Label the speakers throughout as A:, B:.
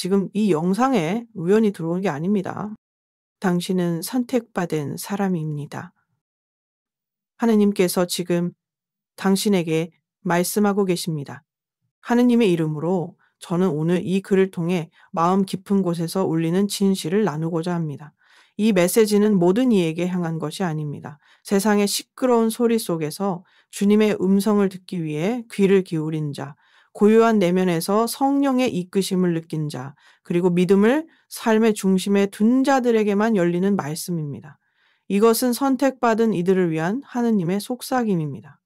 A: 지금 이 영상에 우연히 들어온 게 아닙니다. 당신은 선택받은 사람입니다. 하느님께서 지금 당신에게 말씀하고 계십니다. 하느님의 이름으로 저는 오늘 이 글을 통해 마음 깊은 곳에서 울리는 진실을 나누고자 합니다. 이 메시지는 모든 이에게 향한 것이 아닙니다. 세상의 시끄러운 소리 속에서 주님의 음성을 듣기 위해 귀를 기울인 자, 고요한 내면에서 성령의 이끄심을 느낀 자, 그리고 믿음을 삶의 중심에 둔 자들에게만 열리는 말씀입니다. 이것은 선택받은 이들을 위한 하느님의 속삭임입니다.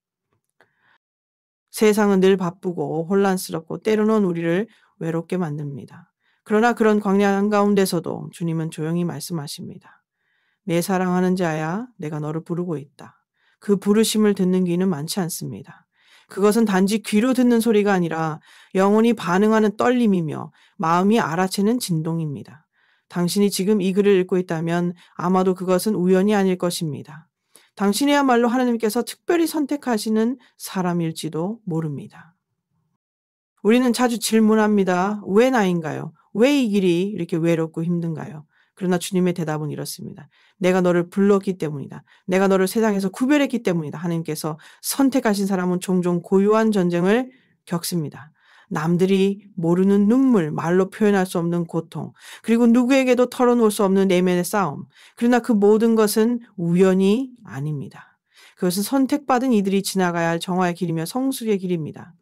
A: 세상은 늘 바쁘고 혼란스럽고 때로는 우리를 외롭게 만듭니다. 그러나 그런 광야 한가운데서도 주님은 조용히 말씀하십니다. 내 사랑하는 자야, 내가 너를 부르고 있다. 그 부르심을 듣는 귀는 많지 않습니다. 그것은 단지 귀로 듣는 소리가 아니라 영혼이 반응하는 떨림이며 마음이 알아채는 진동입니다. 당신이 지금 이 글을 읽고 있다면 아마도 그것은 우연이 아닐 것입니다. 당신이야말로 하나님께서 특별히 선택하시는 사람일지도 모릅니다. 우리는 자주 질문합니다. 왜 나인가요? 왜 이 길이 이렇게 외롭고 힘든가요? 그러나 주님의 대답은 이렇습니다. 내가 너를 불렀기 때문이다. 내가 너를 세상에서 구별했기 때문이다. 하나님께서 선택하신 사람은 종종 고요한 전쟁을 겪습니다. 남들이 모르는 눈물, 말로 표현할 수 없는 고통, 그리고 누구에게도 털어놓을 수 없는 내면의 싸움. 그러나 그 모든 것은 우연이 아닙니다. 그것은 선택받은 이들이 지나가야 할 정화의 길이며 성숙의 길입니다.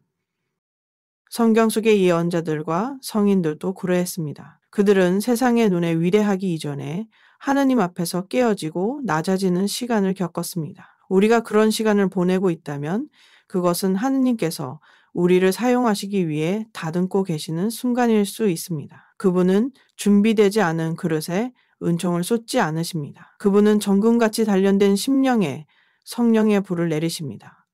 A: 성경 속의 예언자들과 성인들도 그러했습니다. 그들은 세상의 눈에 위대하기 이전에 하느님 앞에서 깨어지고 낮아지는 시간을 겪었습니다. 우리가 그런 시간을 보내고 있다면 그것은 하느님께서 우리를 사용하시기 위해 다듬고 계시는 순간일 수 있습니다. 그분은 준비되지 않은 그릇에 은총을 쏟지 않으십니다. 그분은 정금같이 단련된 심령에 성령의 불을 내리십니다.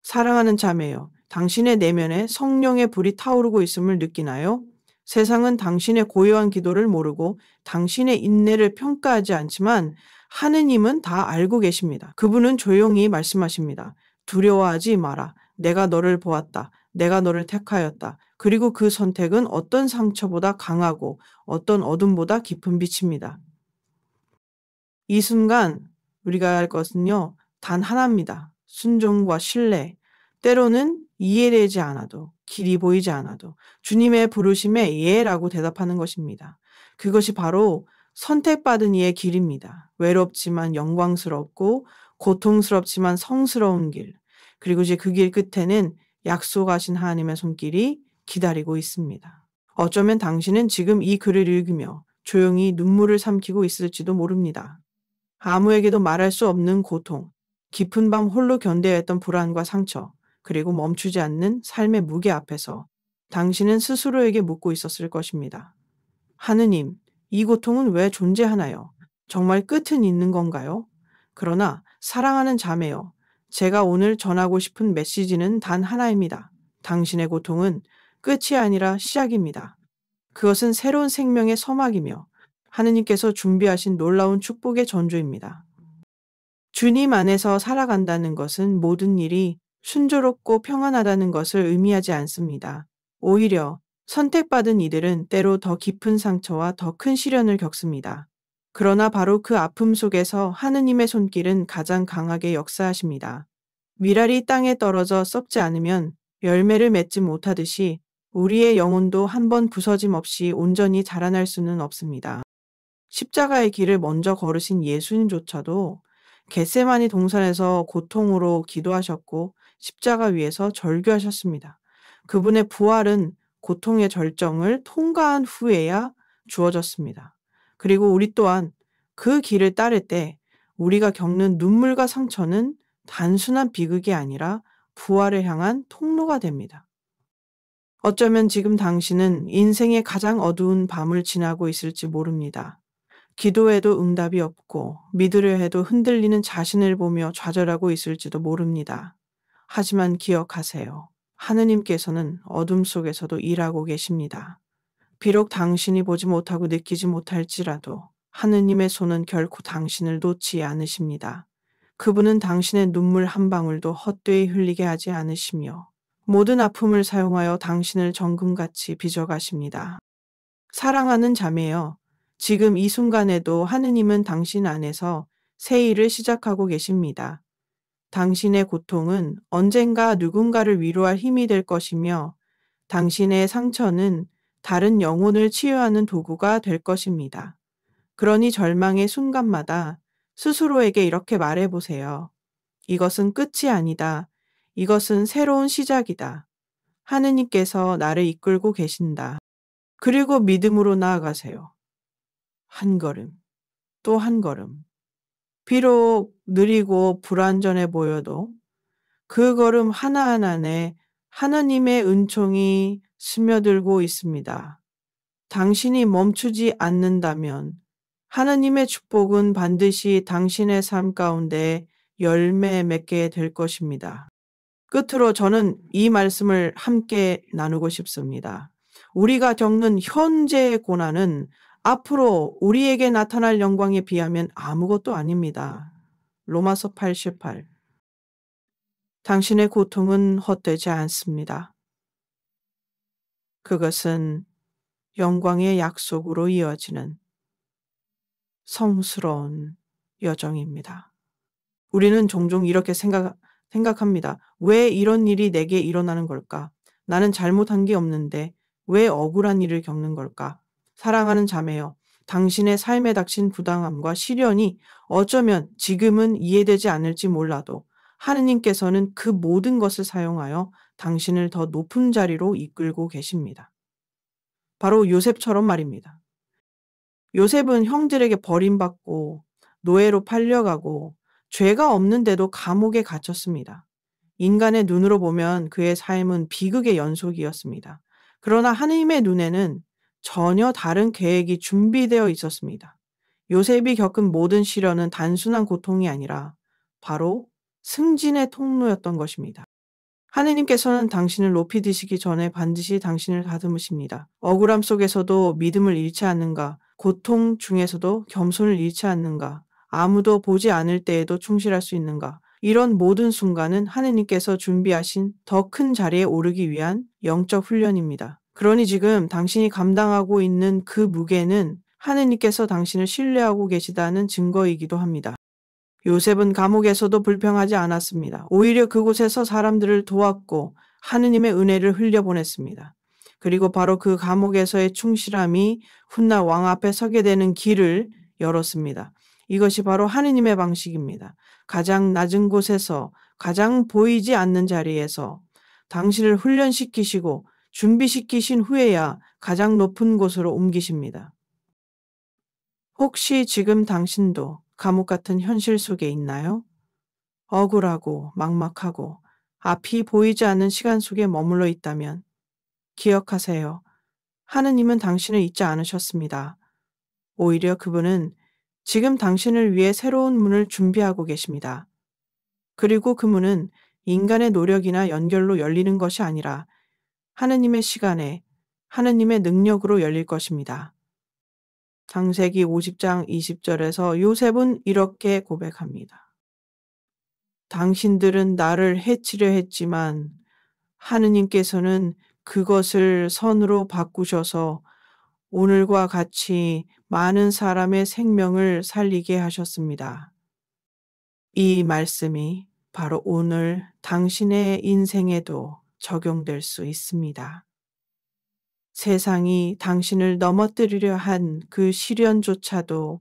A: 사랑하는 자매요, 당신의 내면에 성령의 불이 타오르고 있음을 느끼나요? 세상은 당신의 고요한 기도를 모르고 당신의 인내를 평가하지 않지만 하느님은 다 알고 계십니다. 그분은 조용히 말씀하십니다. 두려워하지 마라. 내가 너를 보았다. 내가 너를 택하였다. 그리고 그 선택은 어떤 상처보다 강하고 어떤 어둠보다 깊은 빛입니다. 이 순간 우리가 할 것은요, 단 하나입니다. 순종과 신뢰. 때로는 이해되지 않아도, 길이 보이지 않아도 주님의 부르심에 예라고 대답하는 것입니다. 그것이 바로 선택받은 이의 길입니다. 외롭지만 영광스럽고 고통스럽지만 성스러운 길. 그리고 이제 그 길 끝에는 약속하신 하나님의 손길이 기다리고 있습니다. 어쩌면 당신은 지금 이 글을 읽으며 조용히 눈물을 삼키고 있을지도 모릅니다. 아무에게도 말할 수 없는 고통, 깊은 밤 홀로 견뎌야 했던 불안과 상처, 그리고 멈추지 않는 삶의 무게 앞에서 당신은 스스로에게 묻고 있었을 것입니다. 하느님, 이 고통은 왜 존재하나요? 정말 끝은 있는 건가요? 그러나 사랑하는 자매요, 제가 오늘 전하고 싶은 메시지는 단 하나입니다. 당신의 고통은 끝이 아니라 시작입니다. 그것은 새로운 생명의 서막이며 하느님께서 준비하신 놀라운 축복의 전조입니다. 주님 안에서 살아간다는 것은 모든 일이 순조롭고 평안하다는 것을 의미하지 않습니다. 오히려 선택받은 이들은 때로 더 깊은 상처와 더 큰 시련을 겪습니다. 그러나 바로 그 아픔 속에서 하느님의 손길은 가장 강하게 역사하십니다. 밀알이 땅에 떨어져 썩지 않으면 열매를 맺지 못하듯이 우리의 영혼도 한 번 부서짐 없이 온전히 자라날 수는 없습니다. 십자가의 길을 먼저 걸으신 예수님조차도 겟세마니 동산에서 고통으로 기도하셨고 십자가 위에서 절규하셨습니다. 그분의 부활은 고통의 절정을 통과한 후에야 주어졌습니다. 그리고 우리 또한 그 길을 따를 때 우리가 겪는 눈물과 상처는 단순한 비극이 아니라 부활을 향한 통로가 됩니다. 어쩌면 지금 당신은 인생의 가장 어두운 밤을 지나고 있을지 모릅니다. 기도해도 응답이 없고 믿으려 해도 흔들리는 자신을 보며 좌절하고 있을지도 모릅니다. 하지만 기억하세요. 하느님께서는 어둠 속에서도 일하고 계십니다. 비록 당신이 보지 못하고 느끼지 못할지라도 하느님의 손은 결코 당신을 놓지 않으십니다. 그분은 당신의 눈물 한 방울도 헛되이 흘리게 하지 않으시며 모든 아픔을 사용하여 당신을 정금같이 빚어가십니다. 사랑하는 자매여, 지금 이 순간에도 하느님은 당신 안에서 새 일을 시작하고 계십니다. 당신의 고통은 언젠가 누군가를 위로할 힘이 될 것이며 당신의 상처는 다른 영혼을 치유하는 도구가 될 것입니다. 그러니 절망의 순간마다 스스로에게 이렇게 말해보세요. 이것은 끝이 아니다. 이것은 새로운 시작이다. 하느님께서 나를 이끌고 계신다. 그리고 믿음으로 나아가세요. 한 걸음, 또 한 걸음. 비록 느리고 불완전해 보여도 그 걸음 하나하나에 하느님의 은총이 스며들고 있습니다. 당신이 멈추지 않는다면 하느님의 축복은 반드시 당신의 삶 가운데 열매 맺게 될 것입니다. 끝으로 저는 이 말씀을 함께 나누고 싶습니다. 우리가 겪는 현재의 고난은 앞으로 우리에게 나타날 영광에 비하면 아무것도 아닙니다. 로마서 8:18. 당신의 고통은 헛되지 않습니다. 그것은 영광의 약속으로 이어지는 성스러운 여정입니다. 우리는 종종 이렇게 생각합니다. 왜 이런 일이 내게 일어나는 걸까? 나는 잘못한 게 없는데 왜 억울한 일을 겪는 걸까? 사랑하는 자매여, 당신의 삶에 닥친 부당함과 시련이 어쩌면 지금은 이해되지 않을지 몰라도 하느님께서는 그 모든 것을 사용하여 당신을 더 높은 자리로 이끌고 계십니다. 바로 요셉처럼 말입니다. 요셉은 형들에게 버림받고 노예로 팔려가고 죄가 없는데도 감옥에 갇혔습니다. 인간의 눈으로 보면 그의 삶은 비극의 연속이었습니다. 그러나 하느님의 눈에는 전혀 다른 계획이 준비되어 있었습니다. 요셉이 겪은 모든 시련은 단순한 고통이 아니라 바로 승진의 통로였던 것입니다. 하느님께서는 당신을 높이 드시기 전에 반드시 당신을 다듬으십니다. 억울함 속에서도 믿음을 잃지 않는가? 고통 중에서도 겸손을 잃지 않는가? 아무도 보지 않을 때에도 충실할 수 있는가? 이런 모든 순간은 하느님께서 준비하신 더 큰 자리에 오르기 위한 영적 훈련입니다. 그러니 지금 당신이 감당하고 있는 그 무게는 하느님께서 당신을 신뢰하고 계시다는 증거이기도 합니다. 요셉은 감옥에서도 불평하지 않았습니다. 오히려 그곳에서 사람들을 도왔고 하느님의 은혜를 흘려보냈습니다. 그리고 바로 그 감옥에서의 충실함이 훗날 왕 앞에 서게 되는 길을 열었습니다. 이것이 바로 하느님의 방식입니다. 가장 낮은 곳에서 가장 보이지 않는 자리에서 당신을 훈련시키시고 준비시키신 후에야 가장 높은 곳으로 옮기십니다. 혹시 지금 당신도 감옥 같은 현실 속에 있나요? 억울하고 막막하고 앞이 보이지 않는 시간 속에 머물러 있다면 기억하세요. 하느님은 당신을 잊지 않으셨습니다. 오히려 그분은 지금 당신을 위해 새로운 문을 준비하고 계십니다. 그리고 그 문은 인간의 노력이나 연결로 열리는 것이 아니라 하느님의 시간에 하느님의 능력으로 열릴 것입니다. 창세기 50장 20절에서 요셉은 이렇게 고백합니다. 당신들은 나를 해치려 했지만 하느님께서는 그것을 선으로 바꾸셔서 오늘과 같이 많은 사람의 생명을 살리게 하셨습니다. 이 말씀이 바로 오늘 당신의 인생에도 적용될 수 있습니다. 세상이 당신을 넘어뜨리려 한 그 시련조차도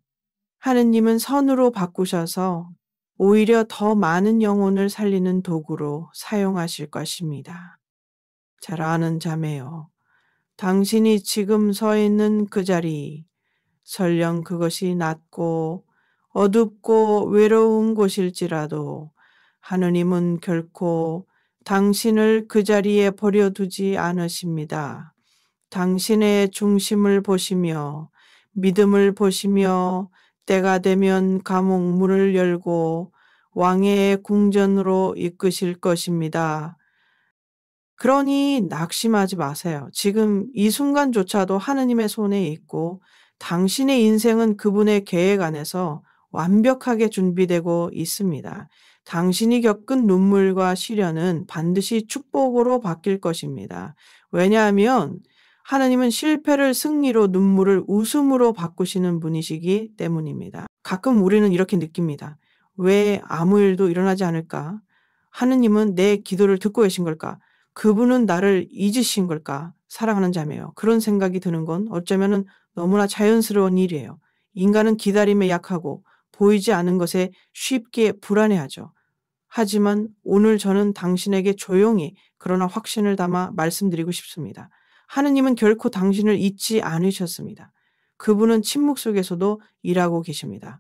A: 하느님은 선으로 바꾸셔서 오히려 더 많은 영혼을 살리는 도구로 사용하실 것입니다. 사랑하는 자매요, 당신이 지금 서 있는 그 자리, 설령 그것이 낮고 어둡고 외로운 곳일지라도 하느님은 결코 당신을 그 자리에 버려두지 않으십니다. 당신의 중심을 보시며 믿음을 보시며 때가 되면 감옥 문을 열고 왕의 궁전으로 이끄실 것입니다. 그러니 낙심하지 마세요. 지금 이 순간조차도 하느님의 손에 있고 당신의 인생은 그분의 계획 안에서 완벽하게 준비되고 있습니다. 당신이 겪은 눈물과 시련은 반드시 축복으로 바뀔 것입니다. 왜냐하면 하나님은 실패를 승리로 눈물을 웃음으로 바꾸시는 분이시기 때문입니다. 가끔 우리는 이렇게 느낍니다. 왜 아무 일도 일어나지 않을까? 하느님은 내 기도를 듣고 계신 걸까? 그분은 나를 잊으신 걸까? 사랑하는 자매요. 그런 생각이 드는 건 어쩌면 너무나 자연스러운 일이에요. 인간은 기다림에 약하고 보이지 않은 것에 쉽게 불안해하죠. 하지만 오늘 저는 당신에게 조용히 그러나 확신을 담아 말씀드리고 싶습니다. 하느님은 결코 당신을 잊지 않으셨습니다. 그분은 침묵 속에서도 일하고 계십니다.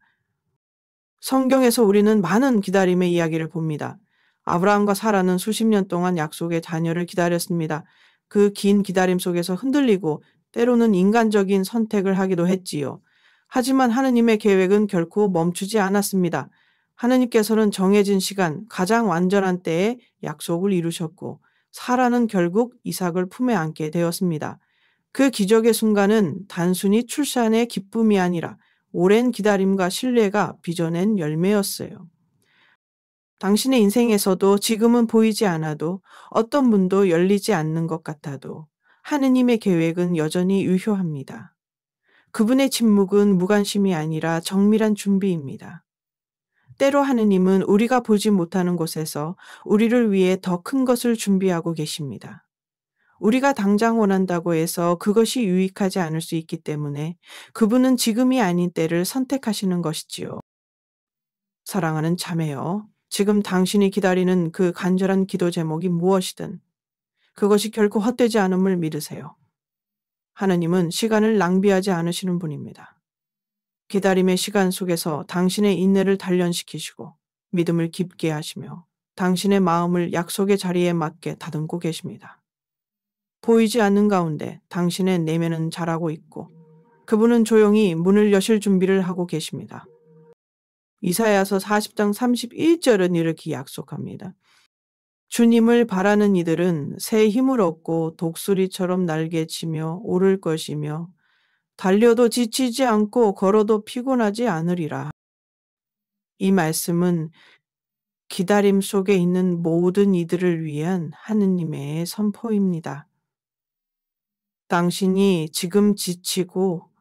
A: 성경에서 우리는 많은 기다림의 이야기를 봅니다. 아브라함과 사라는 수십 년 동안 약속의 자녀를 기다렸습니다. 그 긴 기다림 속에서 흔들리고 때로는 인간적인 선택을 하기도 했지요. 하지만 하느님의 계획은 결코 멈추지 않았습니다. 하느님께서는 정해진 시간, 가장 완전한 때에 약속을 이루셨고 사라는 결국 이삭을 품에 안게 되었습니다. 그 기적의 순간은 단순히 출산의 기쁨이 아니라 오랜 기다림과 신뢰가 빚어낸 열매였어요. 당신의 인생에서도 지금은 보이지 않아도 어떤 문도 열리지 않는 것 같아도 하느님의 계획은 여전히 유효합니다. 그분의 침묵은 무관심이 아니라 정밀한 준비입니다. 때로 하느님은 우리가 보지 못하는 곳에서 우리를 위해 더 큰 것을 준비하고 계십니다. 우리가 당장 원한다고 해서 그것이 유익하지 않을 수 있기 때문에 그분은 지금이 아닌 때를 선택하시는 것이지요. 사랑하는 자매여, 지금 당신이 기다리는 그 간절한 기도 제목이 무엇이든 그것이 결코 헛되지 않음을 믿으세요. 하느님은 시간을 낭비하지 않으시는 분입니다. 기다림의 시간 속에서 당신의 인내를 단련시키시고 믿음을 깊게 하시며 당신의 마음을 약속의 자리에 맞게 다듬고 계십니다. 보이지 않는 가운데 당신의 내면은 자라고 있고 그분은 조용히 문을 여실 준비를 하고 계십니다. 이사야서 40장 31절은 이렇게 약속합니다. 주님을 바라는 이들은 새 힘을 얻고 독수리처럼 날개치며 오를 것이며 달려도 지치지 않고 걸어도 피곤하지 않으리라. 이 말씀은 기다림 속에 있는 모든 이들을 위한 하느님의 선포입니다. 당신이 지금 지치고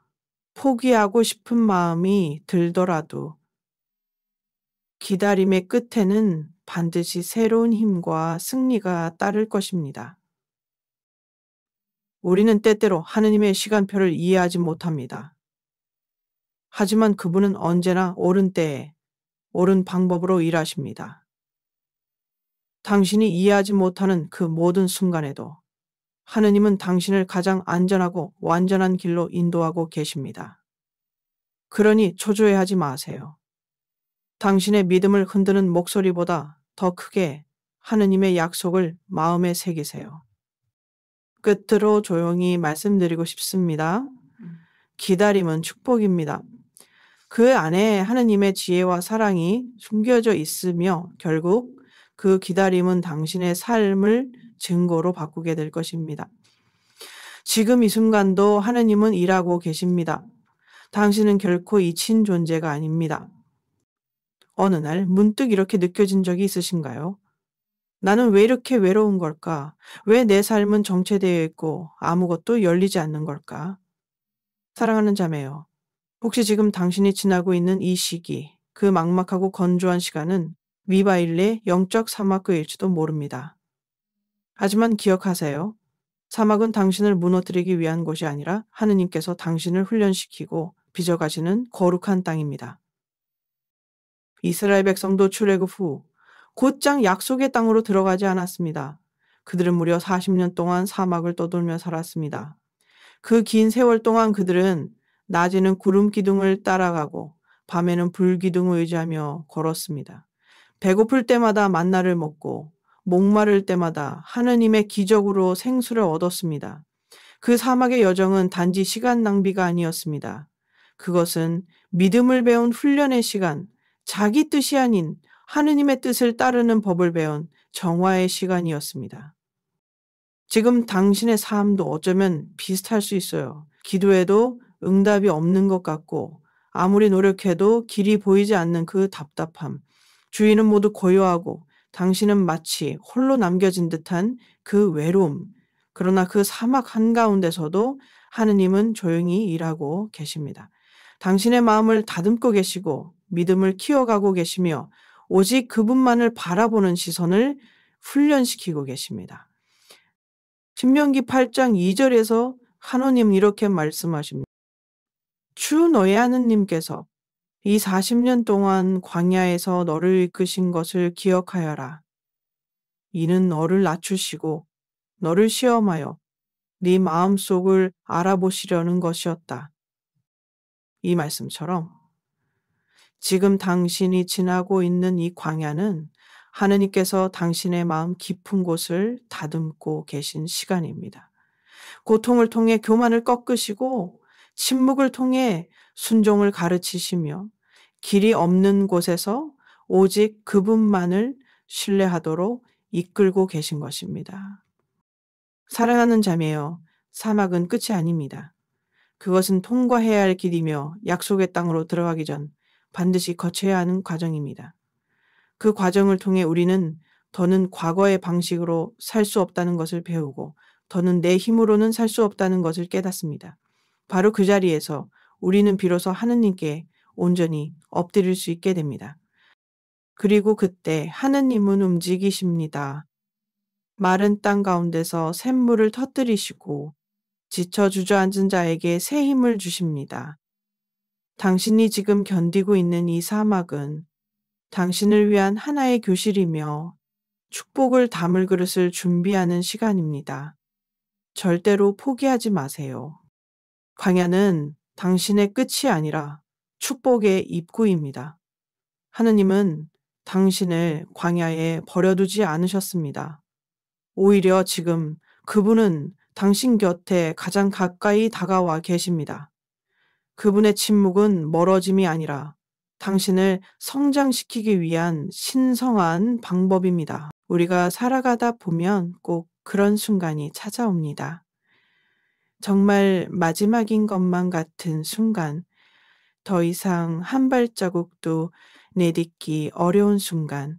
A: 포기하고 싶은 마음이 들더라도 기다림의 끝에는 반드시 새로운 힘과 승리가 따를 것입니다. 우리는 때때로 하느님의 시간표를 이해하지 못합니다. 하지만 그분은 언제나 옳은 때에 옳은 방법으로 일하십니다. 당신이 이해하지 못하는 그 모든 순간에도 하느님은 당신을 가장 안전하고 완전한 길로 인도하고 계십니다. 그러니 초조해하지 마세요. 당신의 믿음을 흔드는 목소리보다 더 크게 하느님의 약속을 마음에 새기세요. 끝으로 조용히 말씀드리고 싶습니다. 기다림은 축복입니다. 그 안에 하느님의 지혜와 사랑이 숨겨져 있으며 결국 그 기다림은 당신의 삶을 증거로 바꾸게 될 것입니다. 지금 이 순간도 하느님은 일하고 계십니다. 당신은 결코 잊힌 존재가 아닙니다. 어느 날 문득 이렇게 느껴진 적이 있으신가요? 나는 왜 이렇게 외로운 걸까? 왜 내 삶은 정체되어 있고 아무것도 열리지 않는 걸까? 사랑하는 자매요. 혹시 지금 당신이 지나고 있는 이 시기, 그 막막하고 건조한 시간은 미바일의 영적 사막일지도 모릅니다. 하지만 기억하세요. 사막은 당신을 무너뜨리기 위한 곳이 아니라 하느님께서 당신을 훈련시키고 빚어가시는 거룩한 땅입니다. 이스라엘 백성도 출애굽 후 곧장 약속의 땅으로 들어가지 않았습니다. 그들은 무려 40년 동안 사막을 떠돌며 살았습니다. 그 긴 세월 동안 그들은 낮에는 구름 기둥을 따라가고 밤에는 불 기둥을 의지하며 걸었습니다. 배고플 때마다 만나를 먹고 목마를 때마다 하느님의 기적으로 생수를 얻었습니다. 그 사막의 여정은 단지 시간 낭비가 아니었습니다. 그것은 믿음을 배운 훈련의 시간, 자기 뜻이 아닌 하느님의 뜻을 따르는 법을 배운 정화의 시간이었습니다. 지금 당신의 삶도 어쩌면 비슷할 수 있어요. 기도해도 응답이 없는 것 같고 아무리 노력해도 길이 보이지 않는 그 답답함, 주위는 모두 고요하고 당신은 마치 홀로 남겨진 듯한 그 외로움, 그러나 그 사막 한가운데서도 하느님은 조용히 일하고 계십니다. 당신의 마음을 다듬고 계시고 믿음을 키워가고 계시며 오직 그분만을 바라보는 시선을 훈련시키고 계십니다. 신명기 8장 2절에서 하느님 이렇게 말씀하십니다. 주 너의 하느님께서 이 40년 동안 광야에서 너를 이끄신 것을 기억하여라. 이는 너를 낮추시고 너를 시험하여 네 마음속을 알아보시려는 것이었다. 이 말씀처럼 지금 당신이 지나고 있는 이 광야는 하느님께서 당신의 마음 깊은 곳을 다듬고 계신 시간입니다. 고통을 통해 교만을 꺾으시고 침묵을 통해 순종을 가르치시며 길이 없는 곳에서 오직 그분만을 신뢰하도록 이끌고 계신 것입니다. 사랑하는 자매여, 사막은 끝이 아닙니다. 그것은 통과해야 할 길이며 약속의 땅으로 들어가기 전 반드시 거쳐야 하는 과정입니다. 그 과정을 통해 우리는 더는 과거의 방식으로 살 수 없다는 것을 배우고 더는 내 힘으로는 살 수 없다는 것을 깨닫습니다. 바로 그 자리에서 우리는 비로소 하느님께 온전히 엎드릴 수 있게 됩니다. 그리고 그때 하느님은 움직이십니다. 마른 땅 가운데서 샘물을 터뜨리시고 지쳐 주저앉은 자에게 새 힘을 주십니다. 당신이 지금 견디고 있는 이 사막은 당신을 위한 하나의 교실이며 축복을 담을 그릇을 준비하는 시간입니다. 절대로 포기하지 마세요. 광야는 당신의 끝이 아니라 축복의 입구입니다. 하느님은 당신을 광야에 버려두지 않으셨습니다. 오히려 지금 그분은 당신 곁에 가장 가까이 다가와 계십니다. 그분의 침묵은 멀어짐이 아니라 당신을 성장시키기 위한 신성한 방법입니다. 우리가 살아가다 보면 꼭 그런 순간이 찾아옵니다. 정말 마지막인 것만 같은 순간, 더 이상 한 발자국도 내딛기 어려운 순간,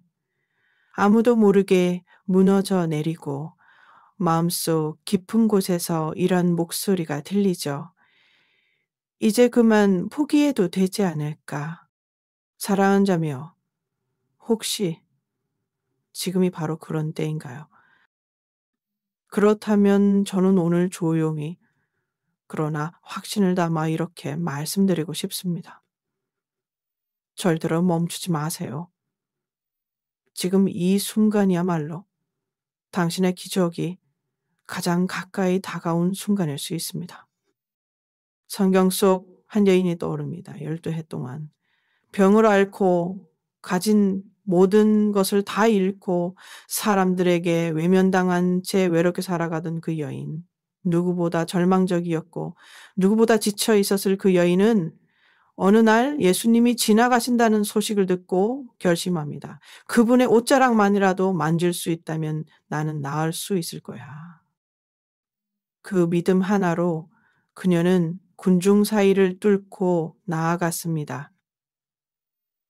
A: 아무도 모르게 무너져 내리고 마음속 깊은 곳에서 이런 목소리가 들리죠. 이제 그만 포기해도 되지 않을까? 사랑하는 자매여, 혹시 지금이 바로 그런 때인가요? 그렇다면 저는 오늘 조용히 그러나 확신을 담아 이렇게 말씀드리고 싶습니다. 절대로 멈추지 마세요. 지금 이 순간이야말로 당신의 기적이 가장 가까이 다가온 순간일 수 있습니다. 성경 속 한 여인이 떠오릅니다. 12해 동안 병을 앓고 가진 모든 것을 다 잃고 사람들에게 외면당한 채 외롭게 살아가던 그 여인. 누구보다 절망적이었고 누구보다 지쳐 있었을 그 여인은 어느 날 예수님이 지나가신다는 소식을 듣고 결심합니다. 그분의 옷자락만이라도 만질 수 있다면 나는 나을 수 있을 거야. 그 믿음 하나로 그녀는 군중 사이를 뚫고 나아갔습니다.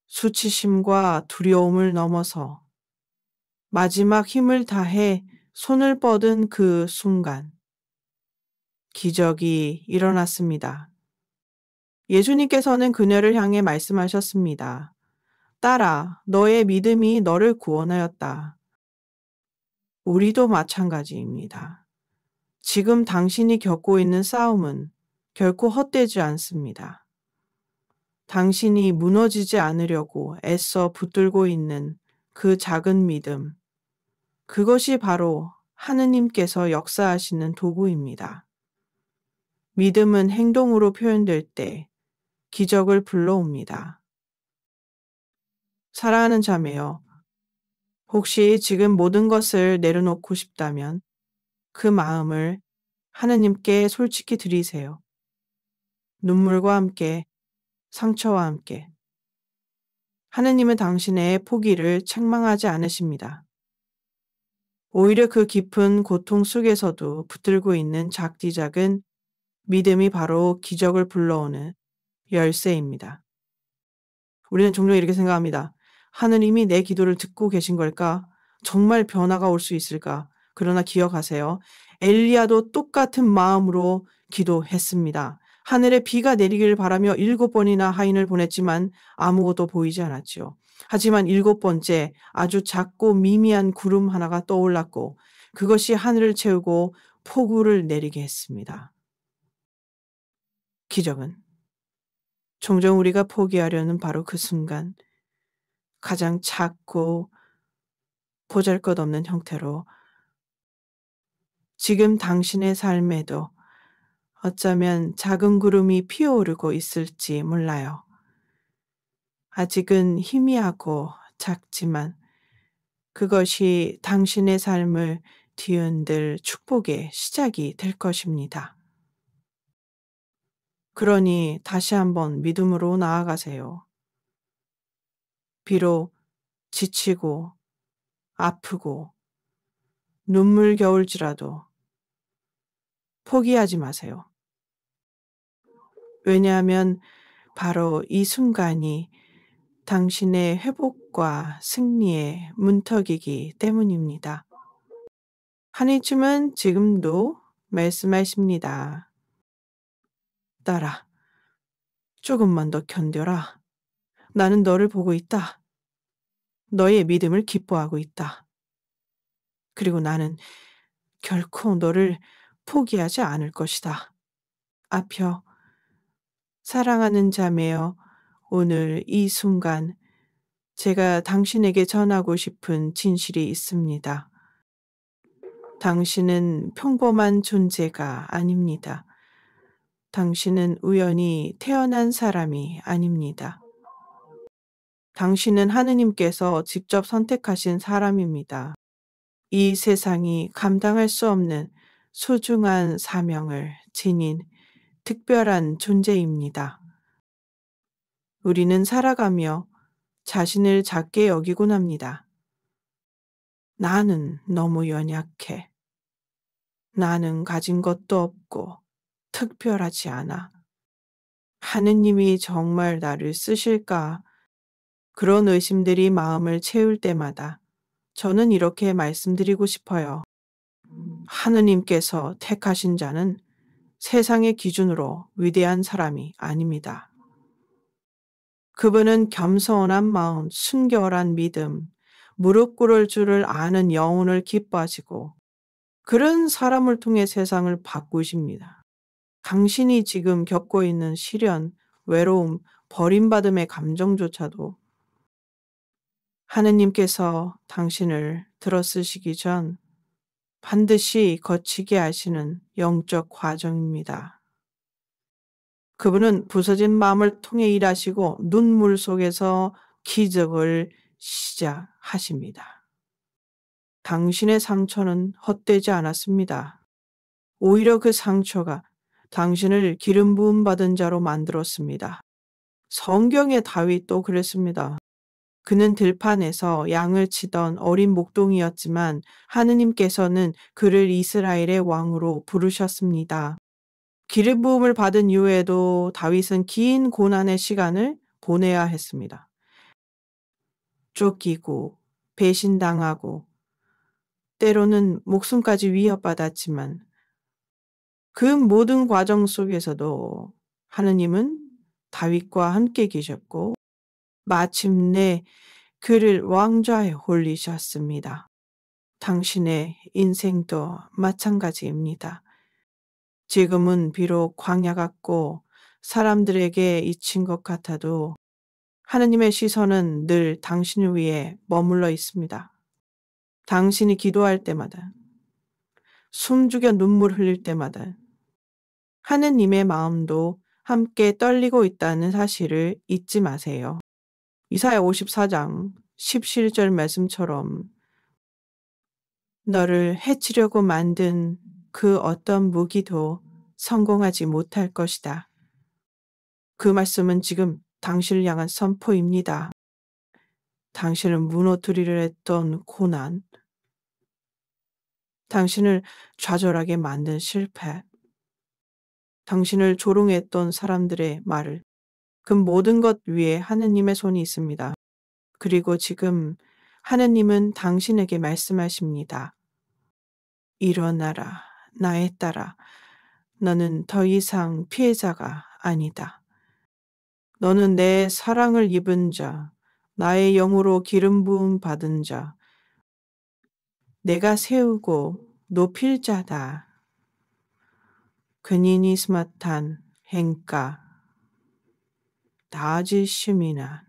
A: 수치심과 두려움을 넘어서 마지막 힘을 다해 손을 뻗은 그 순간 기적이 일어났습니다. 예수님께서는 그녀를 향해 말씀하셨습니다. 딸아, 너의 믿음이 너를 구원하였다. 우리도 마찬가지입니다. 지금 당신이 겪고 있는 싸움은 결코 헛되지 않습니다. 당신이 무너지지 않으려고 애써 붙들고 있는 그 작은 믿음, 그것이 바로 하느님께서 역사하시는 도구입니다. 믿음은 행동으로 표현될 때 기적을 불러옵니다. 사랑하는 자매여, 혹시 지금 모든 것을 내려놓고 싶다면 그 마음을 하느님께 솔직히 드리세요. 눈물과 함께, 상처와 함께. 하느님은 당신의 포기를 책망하지 않으십니다. 오히려 그 깊은 고통 속에서도 붙들고 있는 작디작은 믿음이 바로 기적을 불러오는 열쇠입니다. 우리는 종종 이렇게 생각합니다. 하느님이 내 기도를 듣고 계신 걸까? 정말 변화가 올 수 있을까? 그러나 기억하세요. 엘리야도 똑같은 마음으로 기도했습니다. 하늘에 비가 내리길 바라며 7번이나 하인을 보냈지만 아무것도 보이지 않았지요. 하지만 7번째 아주 작고 미미한 구름 하나가 떠올랐고 그것이 하늘을 채우고 폭우를 내리게 했습니다. 기적은 종종 우리가 포기하려는 바로 그 순간 가장 작고 보잘것없는 형태로 지금 당신의 삶에도 어쩌면 작은 구름이 피어오르고 있을지 몰라요. 아직은 희미하고 작지만 그것이 당신의 삶을 뒤흔들 축복의 시작이 될 것입니다. 그러니 다시 한번 믿음으로 나아가세요. 비록 지치고 아프고 눈물겨울지라도 포기하지 마세요. 왜냐하면 바로 이 순간이 당신의 회복과 승리의 문턱이기 때문입니다. 하나님은 지금도 말씀하십니다. 딸아, 조금만 더 견뎌라. 나는 너를 보고 있다. 너의 믿음을 기뻐하고 있다. 그리고 나는 결코 너를 포기하지 않을 것이다. 아펴, 사랑하는 자매여, 오늘 이 순간 제가 당신에게 전하고 싶은 진실이 있습니다. 당신은 평범한 존재가 아닙니다. 당신은 우연히 태어난 사람이 아닙니다. 당신은 하느님께서 직접 선택하신 사람입니다. 이 세상이 감당할 수 없는 소중한 사명을 지닌 특별한 존재입니다. 우리는 살아가며 자신을 작게 여기곤 합니다. 나는 너무 연약해. 나는 가진 것도 없고 특별하지 않아. 하느님이 정말 나를 쓰실까? 그런 의심들이 마음을 채울 때마다 저는 이렇게 말씀드리고 싶어요. 하느님께서 택하신 자는 세상의 기준으로 위대한 사람이 아닙니다. 그분은 겸손한 마음, 순결한 믿음, 무릎 꿇을 줄을 아는 영혼을 기뻐하시고 그런 사람을 통해 세상을 바꾸십니다. 당신이 지금 겪고 있는 시련, 외로움, 버림받음의 감정조차도 하느님께서 당신을 들어쓰시기 전 반드시 거치게 하시는 영적 과정입니다. 그분은 부서진 마음을 통해 일하시고 눈물 속에서 기적을 시작하십니다. 당신의 상처는 헛되지 않았습니다. 오히려 그 상처가 당신을 기름 부음 받은 자로 만들었습니다. 성경의 다윗도 그랬습니다. 그는 들판에서 양을 치던 어린 목동이었지만 하느님께서는 그를 이스라엘의 왕으로 부르셨습니다. 기름 부음을 받은 이후에도 다윗은 긴 고난의 시간을 보내야 했습니다. 쫓기고 배신당하고 때로는 목숨까지 위협받았지만 그 모든 과정 속에서도 하느님은 다윗과 함께 계셨고 마침내 그를 왕좌에 올리셨습니다. 당신의 인생도 마찬가지입니다. 지금은 비록 광야 같고 사람들에게 잊힌 것 같아도 하느님의 시선은 늘 당신을 위해 머물러 있습니다. 당신이 기도할 때마다, 숨죽여 눈물 흘릴 때마다 하느님의 마음도 함께 떨리고 있다는 사실을 잊지 마세요. 이사야 54장 17절 말씀처럼 너를 해치려고 만든 그 어떤 무기도 성공하지 못할 것이다. 그 말씀은 지금 당신을 향한 선포입니다. 당신을 무너뜨리려 했던 고난, 당신을 좌절하게 만든 실패, 당신을 조롱했던 사람들의 말을 그 모든 것 위에 하느님의 손이 있습니다. 그리고 지금 하느님은 당신에게 말씀하십니다. 일어나라, 나의 딸아. 너는 더 이상 피해자가 아니다. 너는 내 사랑을 입은 자, 나의 영으로 기름 부음 받은 자, 내가 세우고 높일 자다. 근인이 스마탄 행가 다지 시미나.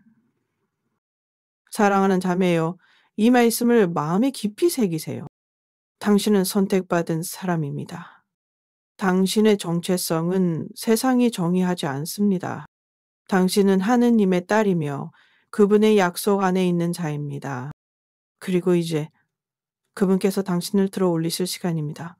A: 사랑하는 자매요, 이 말씀을 마음에 깊이 새기세요. 당신은 선택받은 사람입니다. 당신의 정체성은 세상이 정의하지 않습니다. 당신은 하느님의 딸이며 그분의 약속 안에 있는 자입니다. 그리고 이제 그분께서 당신을 들어 올리실 시간입니다.